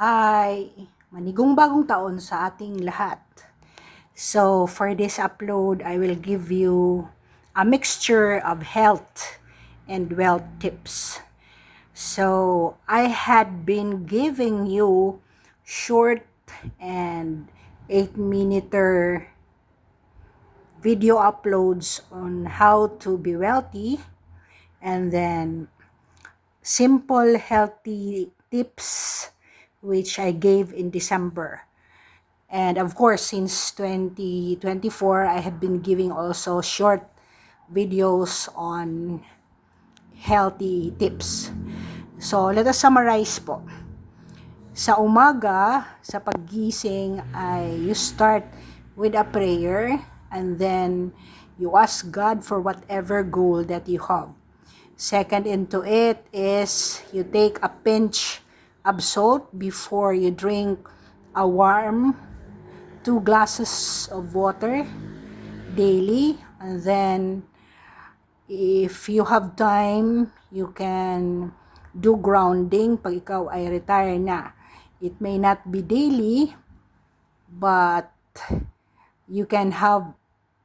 Hi! Manigong bagong taon sa ating lahat. So, for this upload, I will give you a mixture of health and wealth tips. So, I had been giving you short and 8-minute video uploads on how to be wealthy, and then simple healthy tips which I gave in December. And of course, since 2024, I have been giving also short videos on healthy tips. So, let us summarize po. Sa umaga, sa paggising ay you start with a prayer, and then you ask God for whatever goal that you have. Second into it is you take a pinch of salt before you drink a warm 2 glasses of water daily. And then if you have time, you can do grounding pag ikaw ay retire na. It may not be daily, but you can have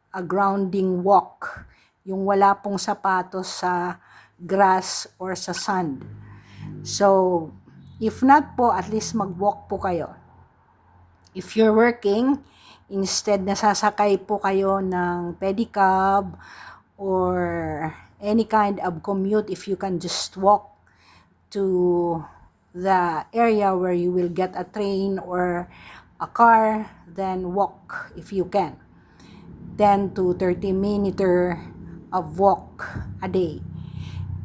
a grounding walk, yung wala pong sapatos sa grass or sa sand. So, if not po, at least mag-walk po kayo. If you're working, instead nasasakay po kayo ng pedicab or any kind of commute, if you can just walk to the area where you will get a train or a car, then walk if you can. 10 to 30 minutes of walk a day.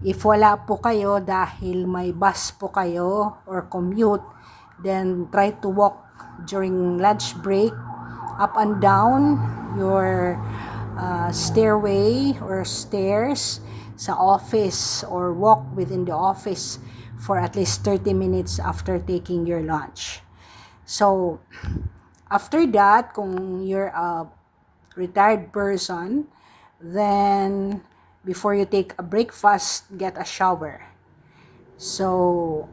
If wala po kayo dahil may bus po kayo or commute, then try to walk during lunch break up and down your stairway or stairs sa office, or walk within the office for at least 30 minutes after taking your lunch. So, after that, kung you're a retired person, then before you take a breakfast, get a shower. So,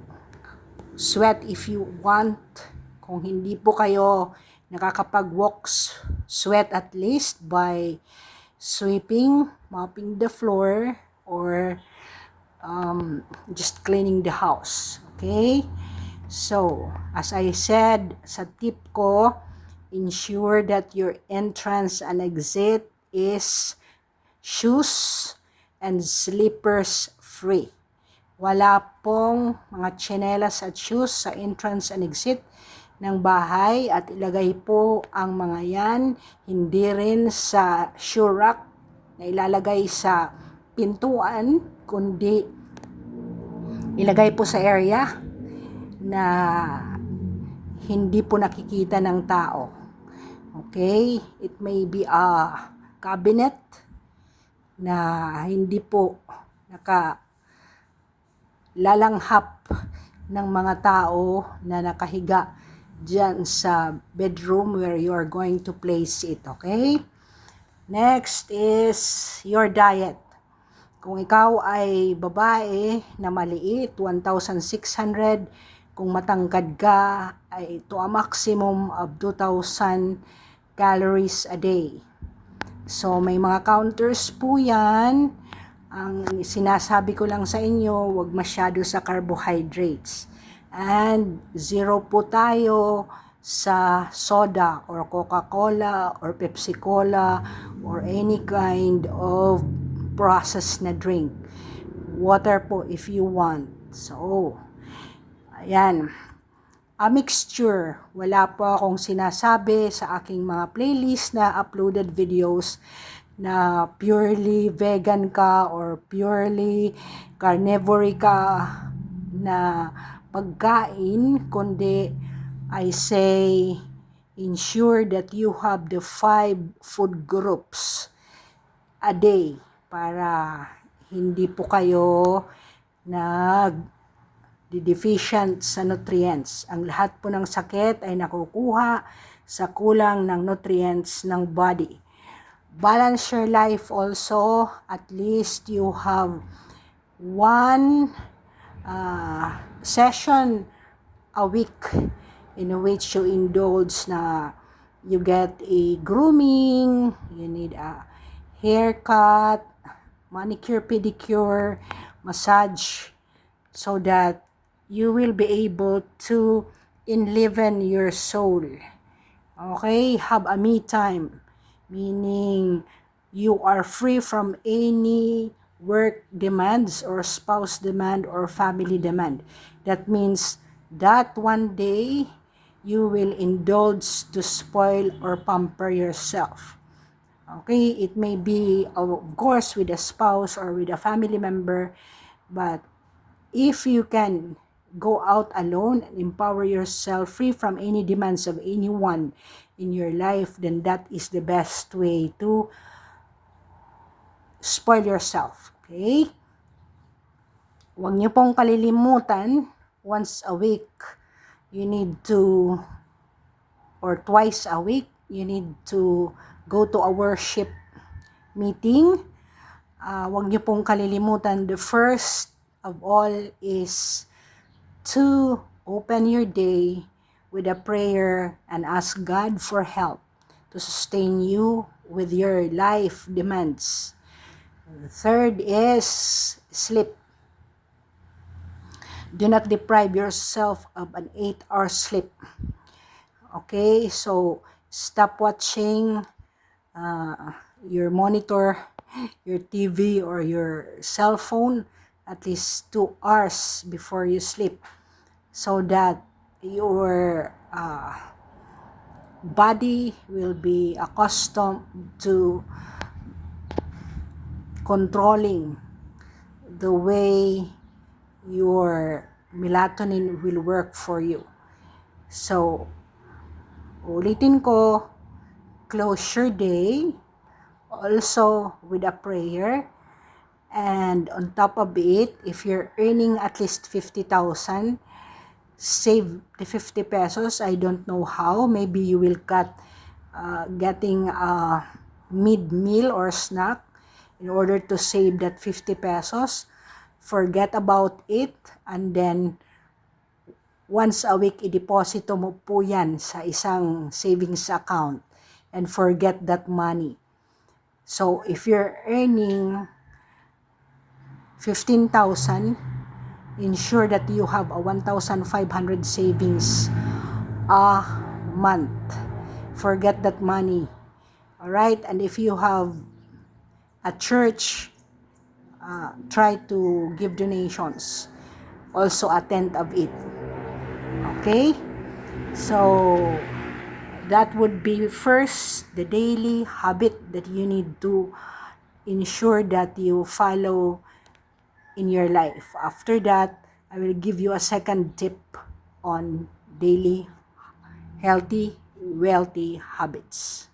sweat if you want. Kung hindi po kayo nakakapag-walks, sweat at least by sweeping, mopping the floor, or just cleaning the house. Okay? So, as I said, sa tip ko, ensure that your entrance and exit is shoes and slippers free. Wala pong mga tsinelas at shoes sa entrance and exit ng bahay, at ilagay po ang mga yan hindi rin sa shoe rack na ilalagay sa pintuan, kundi ilagay po sa area na hindi po nakikita ng tao. Okay? It may be a cabinet na hindi po lalanghap ng mga tao na nakahiga dyan sa bedroom where you are going to place it. Okay? Next is your diet. Kung ikaw ay babae na maliit, 1,600. Kung matangkad ka, ay to a maximum of 2,000 calories a day. So, may mga counters po yan. Ang sinasabi ko lang sa inyo, huwag masyado sa carbohydrates. And 0 po tayo sa soda or Coca-Cola or Pepsi-Cola or any kind of processed na drink. Water po if you want. So, ayan. A mixture. Wala po akong sinasabi sa aking mga playlist na uploaded videos na purely vegan ka or purely carnivore ka na pagkain, kundi I say ensure that you have the 5 food groups a day para hindi po kayo deficient sa nutrients. Ang lahat po ng sakit ay nakukuha sa kulang ng nutrients ng body. Balance your life also. At least you have one session a week in which you indulge na you get a grooming, you need a haircut, manicure, pedicure, massage, so that you will be able to enliven your soul. Okay, have a me time, meaning you are free from any work demands or spouse demand or family demand. That means that one day you will indulge to spoil or pamper yourself. Okay, it may be of course with a spouse or with a family member, but if you can go out alone and empower yourself free from any demands of anyone in your life, then that is the best way to spoil yourself. Okay? Huwag niyo pong kalilimutan, once a week, you need to, or twice a week, you need to go to a worship meeting. Huwag niyo pong kalilimutan, the first of all is to open your day with a prayer and ask God for help to sustain you with your life demands. The third is sleep. Do not deprive yourself of an 8-hour sleep. Okay, so stop watching your monitor, your TV, or your cell phone at least 2 hours before you sleep, so that your body will be accustomed to controlling the way your melatonin will work for you. So, ulitin ko, close your day also with a prayer. And on top of it, if you're earning at least 50,000, save the 50 pesos. I don't know how. Maybe you will cut getting a mid-meal or snack in order to save that 50 pesos. Forget about it, and then once a week, i-deposito mo po yan sa isang savings account and forget that money. So, if you're earning 15,000, ensure that you have a 1,500 savings a month. Forget that money. Alright? And if you have a church, try to give donations. Also attend of it. Okay? So, that would be first the daily habit that you need to ensure that you follow in your life. After that, I will give you a second tip on daily healthy, wealthy habits.